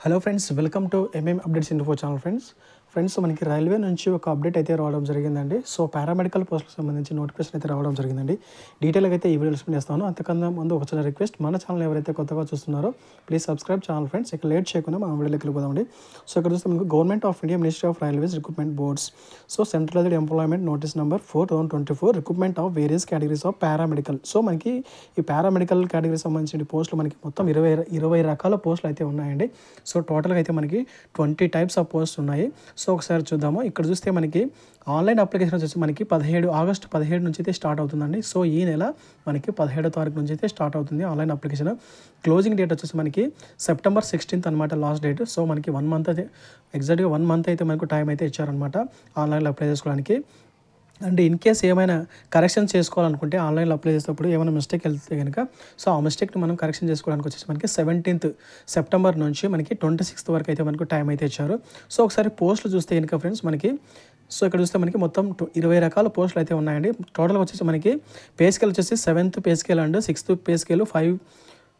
Hello friends, welcome to updates info channel. Friends మనకి railway నుంచి ఒక అప్డేట్ అయితే రావడం జరిగిందండి. సో పారామెడికల్ పోస్టులకు సంబంధించి నోటిఫికేషన్ అయితే రావడం జరిగిందండి. డీటెయిల్గా అయితే ఈ వీడియో ఎక్స్ప్లెయిన్ చేస్తాను. అంతకన్నా ముందు ఒక చిన్న రిక్వెస్ట్, మన ఛానల్ ఎవరైతే కొత్తగా చూస్తున్నారో ప్లీజ్ సబ్స్క్రైబ్ ఛానల్ ఫ్రెండ్స్. ఇక్కడ లేట్ చేయకుండా మనం వీడియోలోకి వెళ్ళిపోదామండి. సో ఇక్కడ చూస్తే మనకు government of India ministry of railways recruitment boards centralized employment notice number 4/2024 recruitment of various categories of paramedical. So మనకి ఈ పారామెడికల్ కేటగిరీకి సంబంధించిన పోస్టులు మనకి మొత్తం 20 రకాల పోస్టులు అయితే ఉన్నాయండి. సో టోటల్గా అయితే మనకి 20 టైప్స్ ఆఫ్ పోస్ట్ ఉన్నాయి. సో ఒకసారి చూద్దాము. ఇక్కడ చూస్తే మనకి ఆన్లైన్ అప్లికేషన్ వచ్చేసి మనకి ఆగస్టు 17 నుంచి అయితే స్టార్ట్ అవుతుందండి. సో ఈ నెల మనకి 17వ తారీఖు నుంచి అయితే స్టార్ట్ అవుతుంది ఆన్లైన్ అప్లికేషన్. క్లోజింగ్ డేట్ వచ్చేసి మనకి సెప్టెంబర్ 16th అనమాట లాస్ట్ డేట్. సో మనకి 1 మంత్ అయితే ఎగ్జాక్ట్గా 1 మంత్ అయితే మనకు టైం అయితే ఇచ్చారనమాట ఆన్లైన్లో అప్లై చేసుకోవడానికి. అండ్ ఇన్ కేస్ ఏమైనా కరెక్షన్ చేసుకోవాలనుకుంటే ఆన్లైన్లో అప్లై చేసేటప్పుడు ఏమైనా మిస్టేక్ వెళ్తే కనుక సో ఆ మిస్టేక్ని మనం కరెక్షన్ చేసుకోవడానికి వచ్చేసి మనకి 17th సెప్టెంబర్ నుంచి మనకి 26th వరకు అయితే మనకు టైం అయితే ఇచ్చారు. సో ఒకసారి పోస్టులు చూస్తే కనుక ఫ్రెండ్స్ మనకి సో ఇక్కడ చూస్తే మనకి మొత్తం 20 రకాల పోస్టులు అయితే ఉన్నాయండి. టోటల్గా వచ్చేసి మనకి పే స్కేల్ వచ్చేసి 7th pay scale and 6th pay scale, 5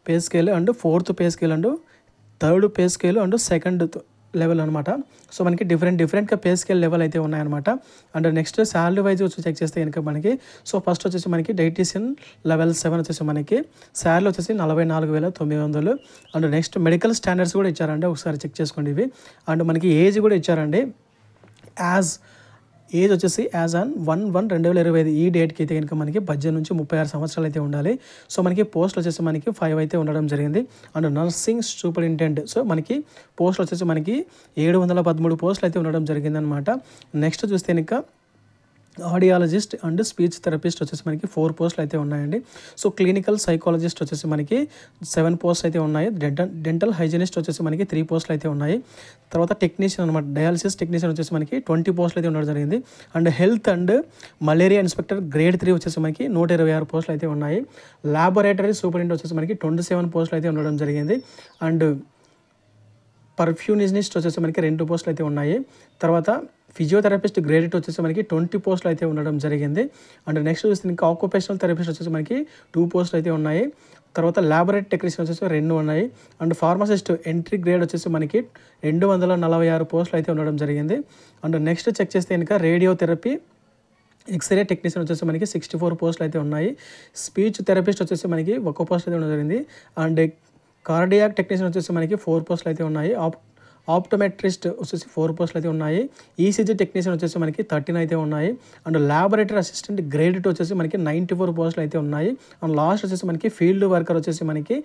pay scale and 4th pay scale and 3rd pay scale and 2nd level అనమాట. సో మనకి డిఫరెంట్గా పే స్కేల్ లెవెల్ అయితే ఉన్నాయన్నమాట. అండ్ నెక్స్ట్ శాలరీ వైజ్ వచ్చి చెక్ చేస్తే కనుక మనకి సో ఫస్ట్ వచ్చేసి మనకి డైటీషియన్ లెవెల్ 7 వచ్చేసి మనకి శాలరీ వచ్చేసి 44,900. అండ్ నెక్స్ట్ మెడికల్ స్టాండర్డ్స్ కూడా ఇచ్చారండి, ఒకసారి చెక్ చేసుకోండి ఇవి. అండ్ మనకి ఏజ్ కూడా ఇచ్చారండి. ఏజ్ వచ్చేసి యాజ్ ఆన్ 1/1/2025 ఈ డేట్కి అయితే కనుక మనకి 18 నుంచి 36 సంవత్సరాలు అయితే ఉండాలి. సో మనకి పోస్టులు వచ్చేసి మనకి 5 అయితే ఉండడం జరిగింది. అండ్ నర్సింగ్ సూపరింటెండెంట్ సో మనకి పోస్టులు వచ్చేసి మనకి 713 పోస్టులు అయితే ఉండడం జరిగింది అనమాట. నెక్స్ట్ చూస్తే కనుక ఆడియాలజిస్ట్ అండ్ స్పీచ్ థెరపిస్ట్ వచ్చేసి మనకి 4 పోస్టులు అయితే ఉన్నాయండి. సో క్లినికల్ సైకాలజిస్ట్ వచ్చేసి మనకి 7 పోస్టులు అయితే ఉన్నాయి. డెంటల్ హైజీనిస్ట్ వచ్చేసి మనకి 3 పోస్టులు అయితే ఉన్నాయి. తర్వాత టెక్నీషియన్ అనమాట, డయాలసిస్ టెక్నీషియన్ వచ్చేసి మనకి 20 పోస్టులు అయితే ఉండడం జరిగింది. And health and malaria inspector grade 3 వచ్చేసి మనకి 126 పోస్టులు అయితే ఉన్నాయి. ల్యాబొరేటరీ సూపరింటెండెంట్ వచ్చేసి మనకి 27 పోస్టులు అయితే ఉండడం జరిగింది. అండ్ పర్ఫ్యూనిస్ట్ వచ్చేసి మనకి 2 పోస్టులు అయితే ఉన్నాయి. తర్వాత ఫిజియోథెరపిస్ట్ గ్రేడ్ 2 వచ్చేసి మనకి 20 పోస్టులు అయితే ఉండడం జరిగింది. అండ్ నెక్స్ట్ చూస్తే ఇంకా ఆక్యుపేషనల్ థెరపిస్ట్ వచ్చేసి మనకి 2 పోస్టులు అయితే ఉన్నాయి. తర్వాత ల్యాబొరేటరీ టెక్నీషియన్ వచ్చేసి 2 ఉన్నాయి. అండ్ ఫార్మసిస్ట్ ఎంట్రీ గ్రేడ్ వచ్చేసి మనకి 246 పోస్టులు అయితే ఉండడం జరిగింది. అండ్ నెక్స్ట్ చెక్ చేస్తే ఇంకా రేడియోథెరపీ ఎక్స్రే టెక్నీషియన్ వచ్చేసి మనకి 64 పోస్టులు అయితే ఉన్నాయి. స్పీచ్ థెరపిస్ట్ వచ్చేసి మనకి 1 పోస్ట్ అయితే ఉండడం జరిగింది. అండ్ కార్డియాక్ టెక్నీషియన్ వచ్చేసి మనకి 4 పోస్టులు అయితే ఉన్నాయి. ఆప్టోమెట్రిస్ట్ వచ్చేసి 4 పోస్టులు అయితే ఉన్నాయి. ఈసీజీ టెక్నీషియన్ వచ్చేసి మనకి 13 అయితే ఉన్నాయి. అండ్ ల్యాబొరేటరీ అసిస్టెంట్ గ్రేడ్ 2 వచ్చేసి మనకి 94 పోస్టులు అయితే ఉన్నాయి. అండ్ లాస్ట్ వచ్చేసి మనకి ఫీల్డ్ వర్కర్ వచ్చేసి మనకి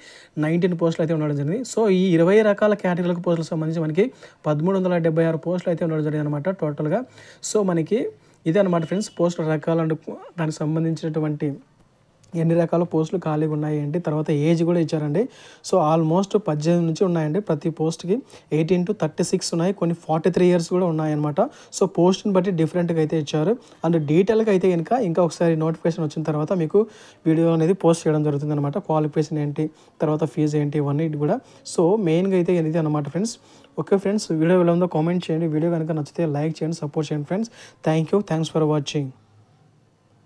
19 పోస్టులు అయితే ఉండడం జరిగింది. సో ఈ 20 రకాల కేటగిరీలకు పోస్టులకు సంబంధించి మనకి 1376 పోస్టులు అయితే ఉండడం జరిగింది అనమాట టోటల్గా. సో మనకి ఇదే అనమాట ఫ్రెండ్స్ పోస్టుల రకాలు అండ్ దానికి సంబంధించినటువంటి ఎన్ని రకాల పోస్టులు ఖాళీగా ఉన్నాయి ఏంటి, తర్వాత ఏజ్ కూడా ఇచ్చారండి. సో ఆల్మోస్ట్ 18 నుంచి ఉన్నాయండి ప్రతి పోస్ట్కి. 18 to 36 ఉన్నాయి, కొన్ని 43 years కూడా ఉన్నాయన్నమాట. సో పోస్ట్ని బట్టి డిఫరెంట్గా అయితే ఇచ్చారు. అండ్ డీటెయిల్గా అయితే ఇంకా ఒకసారి నోటిఫికేషన్ వచ్చిన తర్వాత మీకు వీడియో అనేది పోస్ట్ చేయడం జరుగుతుంది అనమాట. క్వాలిఫికేషన్ ఏంటి, తర్వాత ఫీజు ఏంటి, ఇవన్నీ కూడా. సో మెయిన్గా అయితే ఇది అనమాట ఫ్రెండ్స్. ఓకే ఫ్రెండ్స్, వీడియో ఎలా ఉందో కామెంట్ చేయండి. వీడియో కనుక నచ్చితే లైక్ చేయండి, సపోర్ట్ చేయండి ఫ్రెండ్స్. Thanks for watching.